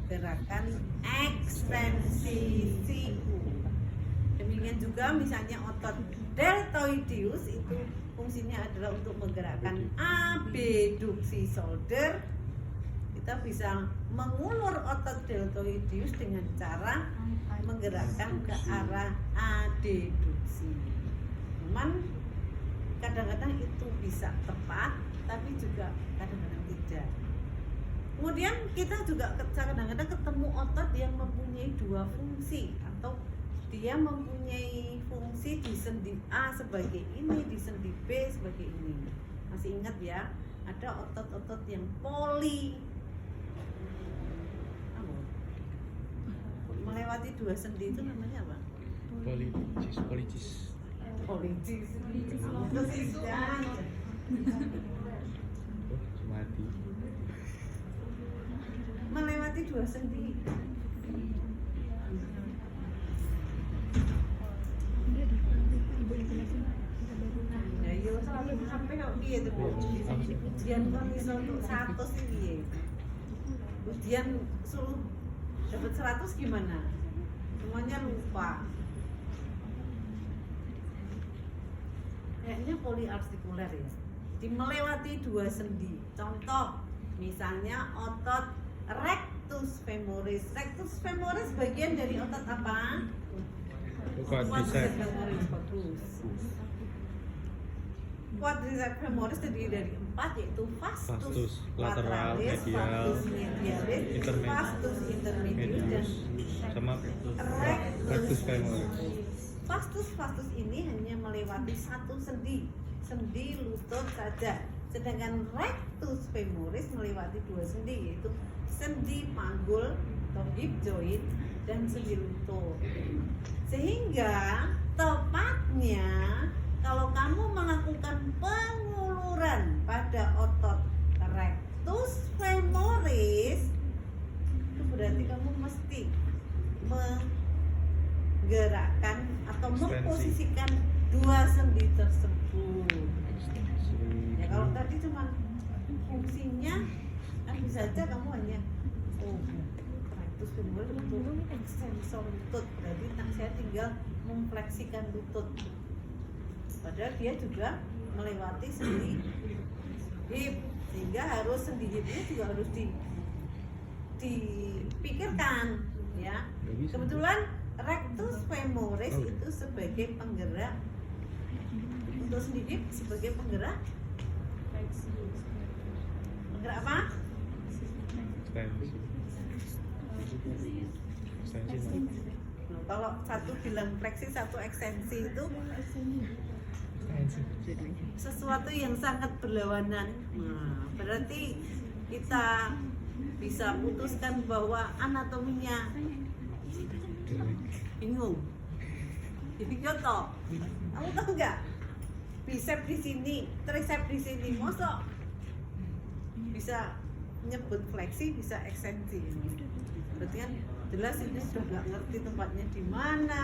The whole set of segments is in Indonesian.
gerakan ekstensi siku. Demikian juga misalnya otot deltoideus itu fungsinya adalah untuk menggerakkan abduksi shoulder. Kita bisa mengulur otot deltoideus dengan cara menggerakkan ke arah adduksi. Cuman kadang-kadang itu bisa tepat, tapi juga kadang-kadang tidak. Kemudian kita juga kadang-kadang ketemu otot yang mempunyai dua fungsi, atau dia mempunyai fungsi di sendi A sebagai ini, di sendi B sebagai ini. Masih ingat ya, ada otot-otot yang melewati dua sendi itu namanya apa? Politis. Mati. Melewati dua sendi. Ya, yo sampai kok piye to, Bu? Ujian kan iso untuk 100 iki piye? Ujian suruh dapat 100 gimana? Semuanya lupa. Kayaknya poliartikuler ya. Melewati dua sendi. Contoh, misalnya otot rectus femoris. Rectus femoris bagian dari otot apa? Quadriceps femoris. Bagus. Quadriceps femoris terdiri dari 4, yaitu vastus lateralis, vastus medialis, vastus intermedius, dan sama rectus femoris. Vastus ini hanya melewati satu sendi lutut saja. Sedangkan rectus femoris melewati dua sendi, yaitu sendi panggul atau hip joint dan sendi lutut. Sehingga tepatnya kalau kamu melakukan penguluran pada otot rectus femoris, itu berarti kamu mesti menggerakkan atau memposisikan dua sendi tersebut. Ya kalau tadi cuma fungsinya kan bisa aja kamu hanya rectus femoris untuk extensor lutut, berarti saya tinggal memfleksikan lutut. Padahal dia juga melewati sendi hip, sehingga harus sendi hipnya juga harus dipikirkan ya. Kebetulan rectus femoris itu sebagai penggerak untuk sendi hip, sebagai penggerak apa? Kalau satu bilang fleksi, satu ekstensi itu sesuatu yang sangat berlawanan. Nah, berarti kita bisa putuskan bahwa anatominya bingung. Jadi contoh, kamu tahu nggak? Bicep di sini, tricep di sini, mosok bisa nyebut fleksi, bisa ekstensi. Berarti kan jelas ini sudah nggak ngerti tempatnya di mana.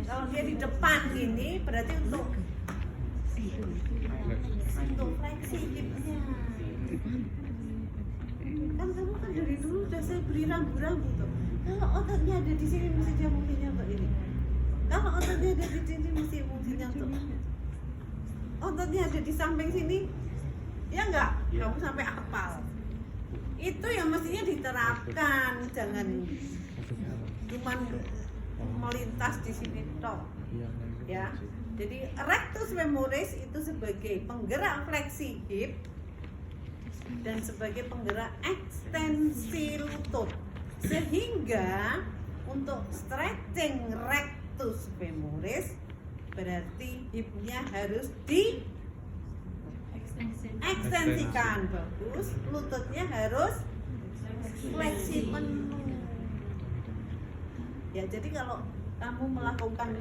Kalau dia di depan ini berarti untuk fleksi hipnya. Kan kamu kan dari dulu udah saya beri rambu-rambu tuh. Kalau ototnya ada di sini mesti dia fungsinya untuk ini. Kalau ototnya ada di sini mesti fungsinya untuk. Ototnya ada di samping sini, ya enggak? Kamu sampai hafal. Itu yang mestinya diterapkan, jangan cuman melintas di sini toh. Ya. Jadi rectus femoris itu sebagai penggerak fleksi hip dan sebagai penggerak ekstensi lutut. Sehingga untuk stretching rectus femoris berarti hipnya harus di ekstensikan, bagus. Lututnya harus fleksi penuh. Ya, jadi kalau kamu melakukan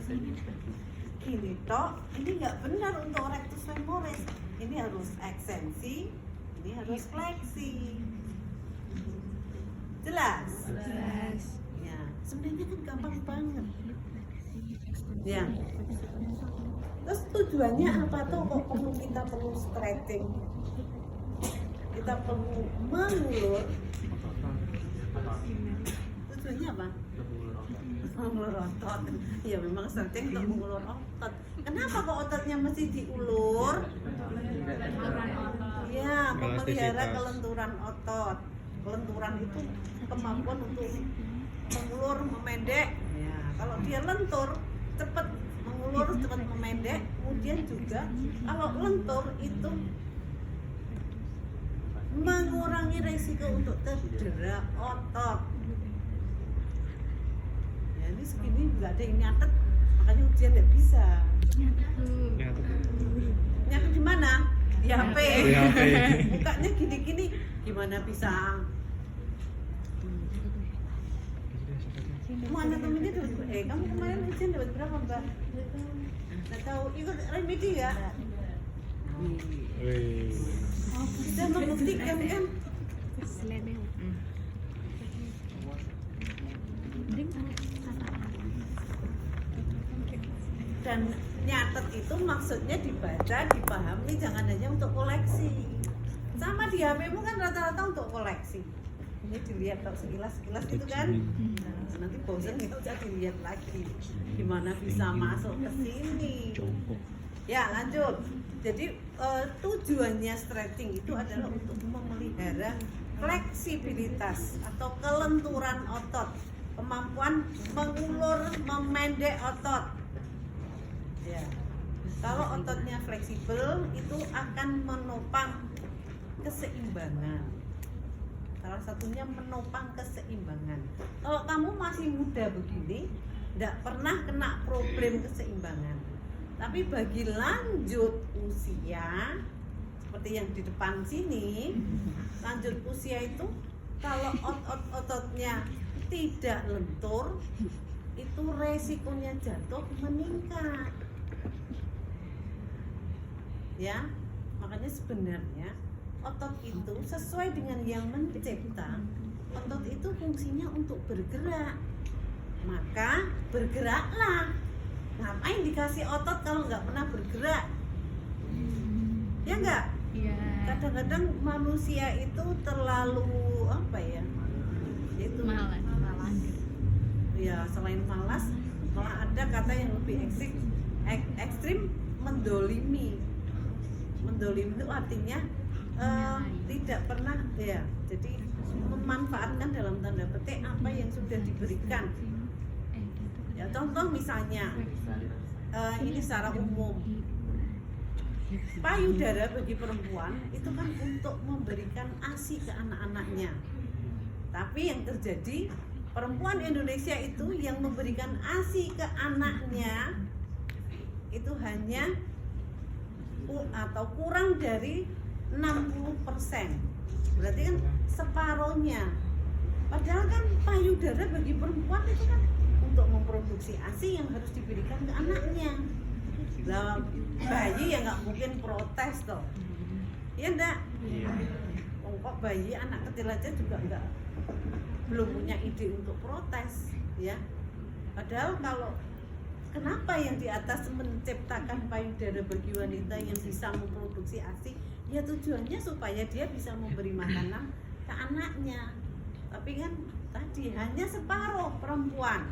gini toh, ini nggak benar untuk rectus femoris. Ini harus ekstensi, ini harus fleksi. Jelas? Jelas. Ya, sebenarnya kan gampang banget. Ya. Terus tujuannya apa tuh kok kita perlu stretching? Kita perlu mengulur. Tujuannya apa? Mengulur otot. Ya memang stretching untuk mengulur otot. Kenapa kok ototnya mesti diulur? Ya, memelihara kelenturan otot. Kelenturan itu kemampuan untuk mengulur, memendek. Ya, kalau dia lentur, cepat mengulur, cepat memendek. Kemudian juga kalau lentur itu mengurangi resiko untuk cedera otot. Ya, ini segini nggak ada yang nyatet, makanya ujian nggak bisa. Nyatet di mana? Di HP. Mukanya gini-gini, gimana bisa? Kamu anatominya dapat kamu kemarin ujian dapat berapa, Mbak? Nggak tahu, ikut remedi nggak? Sudah membuktikan kan? Dan nyatet itu maksudnya dibaca, dipahami, jangan hanya untuk koleksi. Sama di HP-mu kan rata-rata untuk koleksi. Ini dilihat kalau sekilas itu kan. Nah, nanti bosan itu udah dilihat lagi. Gimana bisa masuk ke sini? Ya, lanjut. Jadi tujuannya stretching itu adalah untuk memelihara fleksibilitas atau kelenturan otot, kemampuan mengulur, memendek otot. Ya. Kalau ototnya fleksibel itu akan menopang keseimbangan. Salah satunya menopang keseimbangan. Kalau kamu masih muda begini, tidak pernah kena problem keseimbangan. Tapi bagi lanjut usia, seperti yang di depan sini, lanjut usia itu kalau otot-ototnya tidak lentur, itu resikonya jatuh meningkat. Ya, makanya sebenarnya otot itu sesuai dengan yang mencipta. Otot itu fungsinya untuk bergerak. Maka bergeraklah. Ngapain dikasih otot kalau nggak pernah bergerak? Ya nggak? Iya. Kadang-kadang manusia itu terlalu apa ya? Itu Malas. ya, selain malas, malah ada kata yang lebih ekstrim, mendolimi. Mendolimi itu artinya tidak pernah ya, jadi memanfaatkan dalam tanda petik apa yang sudah diberikan. Ya, contoh misalnya ini secara umum, payudara bagi perempuan itu kan untuk memberikan ASI ke anak-anaknya. Tapi yang terjadi, perempuan Indonesia itu yang memberikan ASI ke anaknya itu hanya atau kurang dari 60%. Berarti kan separohnya. Padahal kan payudara bagi perempuan itu kan untuk memproduksi ASI yang harus diberikan ke anaknya. Lah, bayi ya nggak mungkin protes toh. Iya enggak? Kok bayi anak kecil aja juga belum punya ide untuk protes, ya. Padahal kalau kenapa yang di atas menciptakan payudara bagi wanita yang bisa memproduksi ASI? Ya tujuannya supaya dia bisa memberi makanan ke anaknya. Tapi kan tadi hanya separuh perempuan.